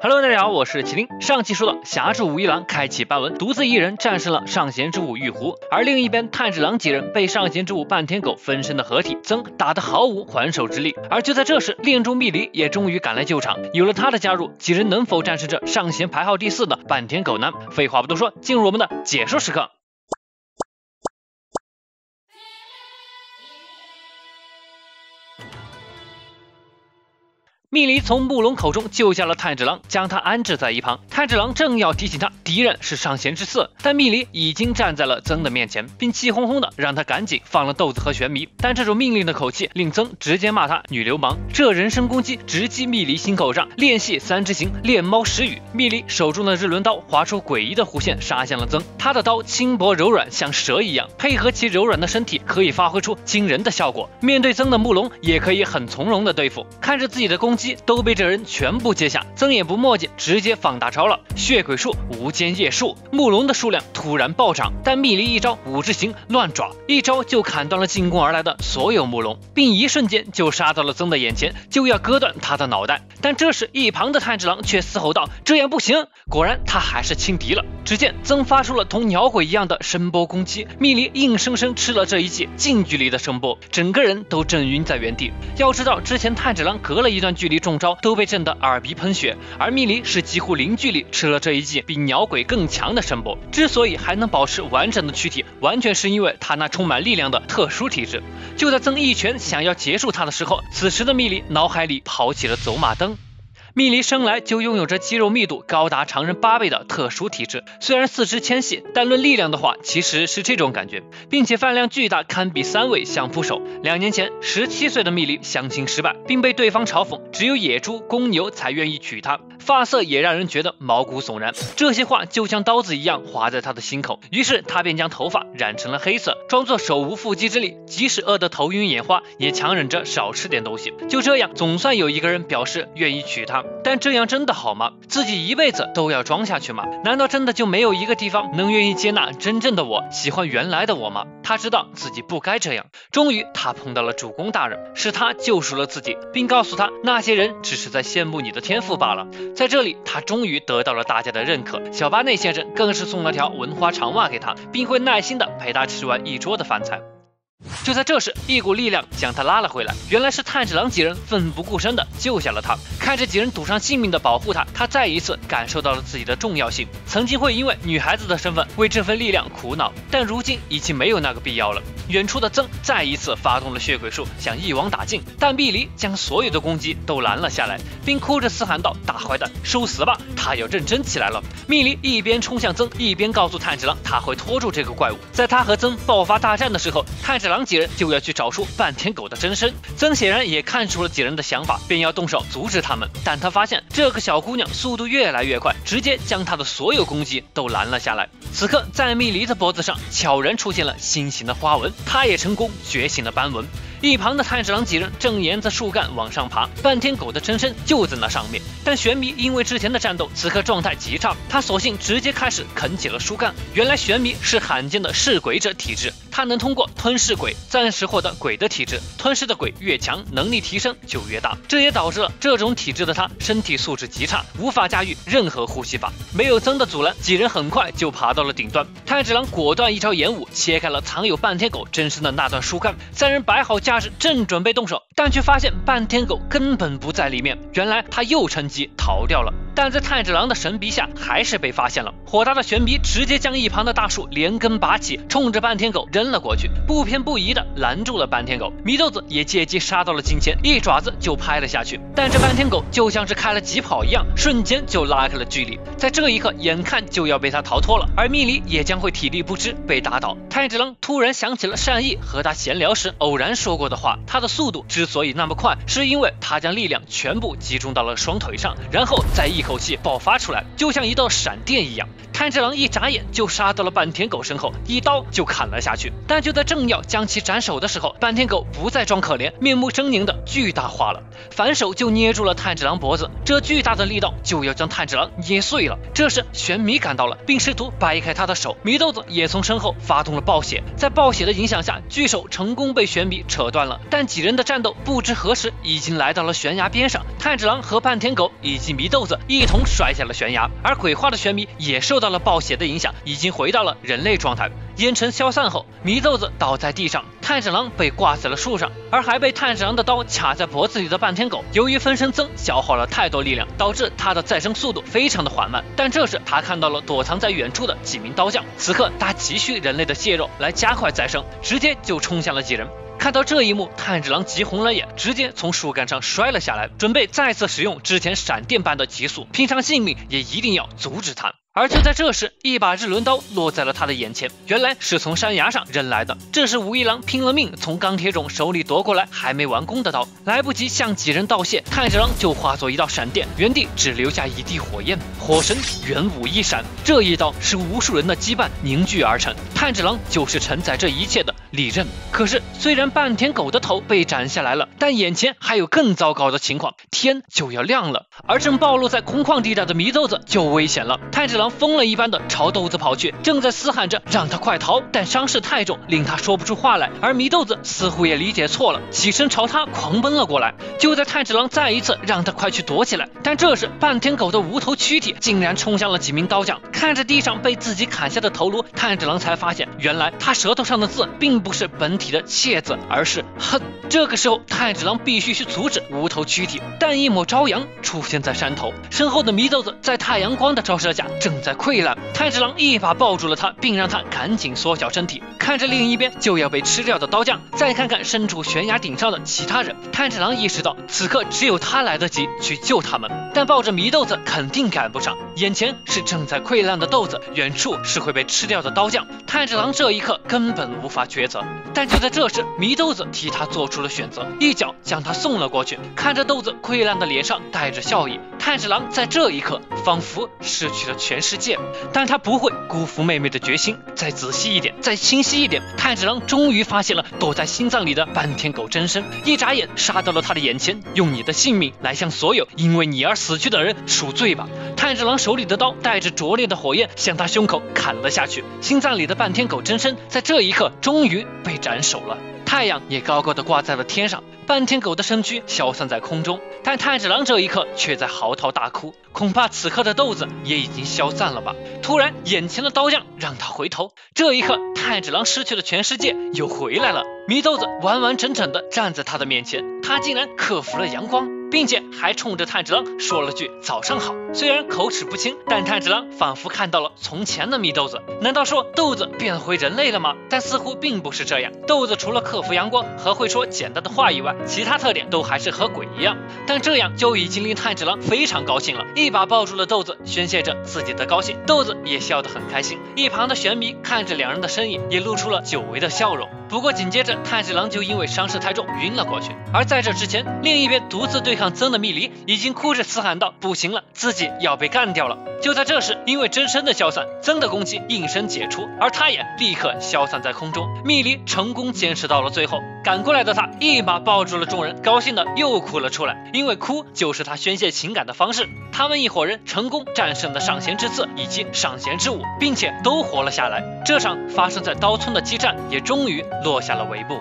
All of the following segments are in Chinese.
Hello， 大家好，我是麒麟。上期说到，侠之武一郎开启斑纹，独自一人战胜了上弦之舞玉壶，而另一边炭治郎几人被上弦之舞半天狗分身的合体曾打得毫无还手之力。而就在这时，恋中蜜梨也终于赶来救场，有了他的加入，几人能否战胜这上弦排号第4的半天狗呢？废话不多说，进入我们的解说时刻。蜜梨从木龙口中救下了炭治郎，将他安置在一旁。炭治郎正要提醒他敌人是上弦之4，但蜜梨已经站在了曾的面前，并气哄哄的让他赶紧放了豆子和玄弥。但这种命令的口气令曾直接骂他女流氓。这人身攻击直击蜜梨心口上，练系3之行，练猫10语。蜜梨手中的日轮刀划出诡异的弧线，杀向了曾。他的刀轻薄柔软，像蛇一样，配合其柔软的身体，可以发挥出惊人的效果。面对曾的木龙，也可以很从容的对付。看着自己的攻击都被这人全部接下，曾也不墨迹，直接放大招了。血鬼术、无间夜术，木龙的数量突然暴涨，但蜜梨一招5之行乱爪，一招就砍断了进攻而来的所有木龙，并一瞬间就杀到了曾的眼前，就要割断他的脑袋。但这时一旁的炭治郎却嘶吼道：“这样不行！”果然他还是轻敌了。只见曾发出了同鸟鬼一样的声波攻击，蜜梨硬生生吃了这一记近距离的声波，整个人都震晕在原地。要知道之前炭治郎隔了一段距离中招都被震得耳鼻喷血，而蜜梨是几乎零距离吃了这一记比鸟鬼更强的声波。之所以还能保持完整的躯体，完全是因为他那充满力量的特殊体质。就在曾一拳想要结束他的时候，此时的蜜梨脑海里跑起了走马灯。蜜梨生来就拥有着肌肉密度高达常人8倍的特殊体质，虽然四肢纤细，但论力量的话其实是这种感觉，并且饭量巨大，堪比3位相扑手。2年前17岁的蜜梨相亲失败，并被对方嘲讽只有野猪公牛才愿意娶她，发色也让人觉得毛骨悚然。这些话就像刀子一样划在他的心口，于是他便将头发染成了黑色，装作手无缚鸡之力，即使饿得头晕眼花也强忍着少吃点东西。就这样总算有一个人表示愿意娶她，但这样真的好吗？自己一辈子都要装下去吗？难道真的就没有一个地方能愿意接纳真正的我，喜欢原来的我吗？他知道自己不该这样。终于他碰到了主公大人，是他救赎了自己，并告诉他那些人只是在羡慕你的天赋罢了。在这里他终于得到了大家的认可，小巴内先生更是送了条文花长袜给他，并会耐心的陪他吃完一桌的饭菜。就在这时，一股力量将他拉了回来，原来是炭治郎几人奋不顾身的救下了他。看着几人赌上性命的保护他，他再一次感受到了自己的重要性。曾经会因为女孩子的身份为这份力量苦恼，但如今已经没有那个必要了。远处的曾再一次发动了血鬼术，想一网打尽，但蜜梨将所有的攻击都拦了下来，并哭着嘶喊道：“大坏蛋，受死吧！”他要认真起来了。蜜梨一边冲向曾，一边告诉炭治郎他会拖住这个怪物。在他和曾爆发大战的时候，炭治郎几人就要去找出半天狗的真身。曾显然也看出了几人的想法，便要动手阻止他们，但他发现这个小姑娘速度越来越快，直接将他的所有攻击都拦了下来。此刻在蜜梨的脖子上悄然出现了心形的花纹，他也成功觉醒了斑纹。一旁的炭治郎几人正沿着树干往上爬，半天狗的真身就在那上面。但玄弥因为之前的战斗，此刻状态极差，他索性直接开始啃起了树干。原来玄弥是罕见的噬鬼者体质，他能通过吞噬鬼暂时获得鬼的体质，吞噬的鬼越强，能力提升就越大。这也导致了这种体质的他身体素质极差，无法驾驭任何呼吸法。没有曾的阻拦，几人很快就爬到了顶端。炭治郎果断一招演武，切开了藏有半天狗真身的那段树干。三人摆好架势，正准备动手，但却发现半天狗根本不在里面。原来他又趁机逃掉了，但在炭治郎的神鼻下还是被发现了。火大的玄弥直接将一旁的大树连根拔起，冲着半天狗扔了过去，不偏不倚的拦住了半天狗。祢豆子也借机杀到了近前，一爪子就拍了下去。但这半天狗就像是开了疾跑一样，瞬间就拉开了距离，在这一刻眼看就要被他逃脱了，而蜜梨也将会体力不支被打倒。炭治郎突然想起了善逸和他闲聊时偶然说过的话，他的速度之所以那么快，是因为他将力量全部集中到了双腿上，然后再一口气爆发出来，就像一道闪电一样。炭治郎一眨眼就杀到了半天狗身后，一刀就砍了下去。但就在正要将其斩首的时候，半天狗不再装可怜，面目狰狞的巨大化了，反手就捏住了炭治郎脖子，这巨大的力道就要将炭治郎捏碎了。这时玄弥赶到了，并试图掰开他的手，祢豆子也从身后发动了暴血，在暴血的影响下，巨手成功被玄弥扯断了。但几人的战斗不知何时已经来到了悬崖边上，炭治郎和半天狗以及祢豆子一同摔下了悬崖，而鬼化的玄弥也受到了暴血的影响，已经回到了人类状态。烟尘消散后，祢豆子倒在地上，炭治郎被挂在了树上，而还被炭治郎的刀卡在脖子里的半天狗，由于分身增消耗了太多力量，导致他的再生速度非常的缓慢。但这时他看到了躲藏在远处的几名刀匠，此刻他急需人类的血肉来加快再生，直接就冲向了几人。看到这一幕，炭治郎急红了眼，直接从树干上摔了下来，准备再次使用之前闪电般的急速，拼上性命也一定要阻止他。而就在这时，一把日轮刀落在了他的眼前，原来是从山崖上扔来的。这是武一郎拼了命从钢铁种手里夺过来还没完工的刀，来不及向几人道谢，炭治郎就化作一道闪电，原地只留下一地火焰。火神元武一闪，这一刀是无数人的羁绊凝聚而成，炭治郎就是承载这一切的利刃。可是虽然半天狗的头被斩下来了，但眼前还有更糟糕的情况，天就要亮了。而正暴露在空旷地带的祢豆子就危险了，炭治郎疯了一般的朝豆子跑去，正在嘶喊着让他快逃，但伤势太重，令他说不出话来。而祢豆子似乎也理解错了，起身朝他狂奔了过来。就在炭治郎再一次让他快去躲起来，但这时半天狗的无头躯体竟然冲向了几名刀匠。看着地上被自己砍下的头颅，炭治郎才发现，原来他舌头上的字并不是本体的切字，而是恨。这个时候炭治郎必须去阻止无头躯体，但一抹朝阳出现在山头，身后的祢豆子在太阳光的照射下正在溃烂。炭治郎一把抱住了他，并让他赶紧缩小身体。看着另一边就要被吃掉的刀匠，再看看身处悬崖顶上的其他人，炭治郎意识到此刻只有他来得及去救他们，但抱着祢豆子肯定赶不上。眼前是正在溃烂的豆子，远处是会被吃掉的刀匠，炭治郎这一刻根本无法抉择。但就在这时，祢豆子替他做出了选择，一脚将他送了过去。看着豆子溃烂的脸上带着笑意，炭治郎在这一刻仿佛失去了全世界，但他不会辜负妹妹的决心。再仔细一点，再清晰一点，炭治郎终于发现了躲在心脏里的半天狗真身，一眨眼杀到了他的眼前，用你的性命来向所有因为你而死去的人赎罪吧。炭治郎手里的刀带着灼烈的火焰向他胸口砍了下去，心脏里的半天狗真身在这一刻终于被斩首了。太阳也高高的挂在了天上，半天狗的身躯消散在空中，但炭治郎这一刻却在嚎啕大哭，恐怕此刻的豆子也已经消散了吧。突然眼前的刀匠让他回头，这一刻炭治郎失去的全世界又回来了。祢豆子完完整整的站在他的面前，他竟然克服了阳光，并且还冲着炭治郎说了句早上好。虽然口齿不清，但炭治郎仿佛看到了从前的祢豆子。难道说豆子变回人类了吗？但似乎并不是这样，豆子除了克服阳光和会说简单的话以外，其他特点都还是和鬼一样。但这样就已经令炭治郎非常高兴了，一把抱住了豆子，宣泄着自己的高兴。豆子也笑得很开心，一旁的玄弥看着两人的身影，也露出了久违的笑容。不过紧接着炭治郎就因为伤势太重晕了过去。而在这之前，另一边独自对抗曾的蜜梨已经哭着嘶喊道不行了，自己要被干掉了。就在这时，因为真身的消散，曾的攻击应声解除，而他也立刻消散在空中。蜜梨成功坚持到了最后，赶过来的他一把抱住了众人，高兴的又哭了出来，因为哭就是他宣泄情感的方式。他们一伙人成功战胜了上弦之刺以及上弦之舞，并且都活了下来。这场发生在刀村的激战也终于落下了帷幕。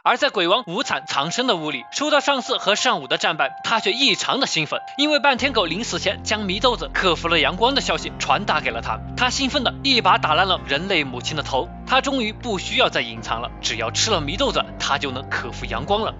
而在鬼王无惨藏身的屋里，收到上次和上午的战败，他却异常的兴奋，因为半天狗临死前将祢豆子克服了阳光的消息传达给了他。他兴奋的一把打烂了人类母亲的头，他终于不需要再隐藏了，只要吃了祢豆子，他就能克服阳光了。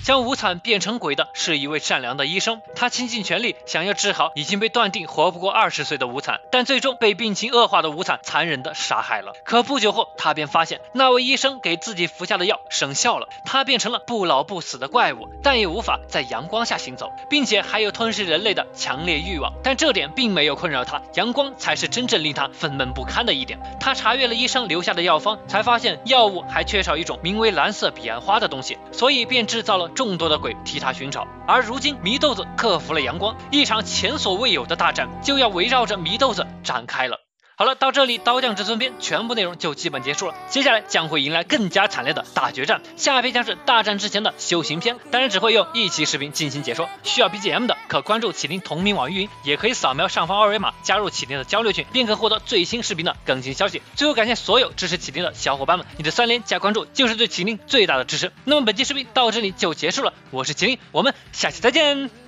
将无惨变成鬼的是一位善良的医生，他倾尽全力想要治好已经被断定活不过20岁的无惨，但最终被病情恶化的无惨残忍的杀害了。可不久后，他便发现那位医生给自己服下的药生效了，他变成了不老不死的怪物，但也无法在阳光下行走，并且还有吞噬人类的强烈欲望。但这点并没有困扰他，阳光才是真正令他愤懑不堪的一点。他查阅了医生留下的药方，才发现药物还缺少一种名为蓝色彼岸花的东西，所以便制造了众多的鬼替他寻找。而如今祢豆子克服了阳光，一场前所未有的大战就要围绕着祢豆子展开了。好了，到这里刀匠至尊篇全部内容就基本结束了，接下来将会迎来更加惨烈的大决战，下一篇将是大战之前的修行篇，当然只会用一期视频进行解说，需要 BGM 的可关注启灵同名网易云，也可以扫描上方二维码加入启灵的交流群，便可获得最新视频的更新消息。最后感谢所有支持启灵的小伙伴们，你的3连加关注就是对启灵最大的支持。那么本期视频到这里就结束了，我是启灵，我们下期再见。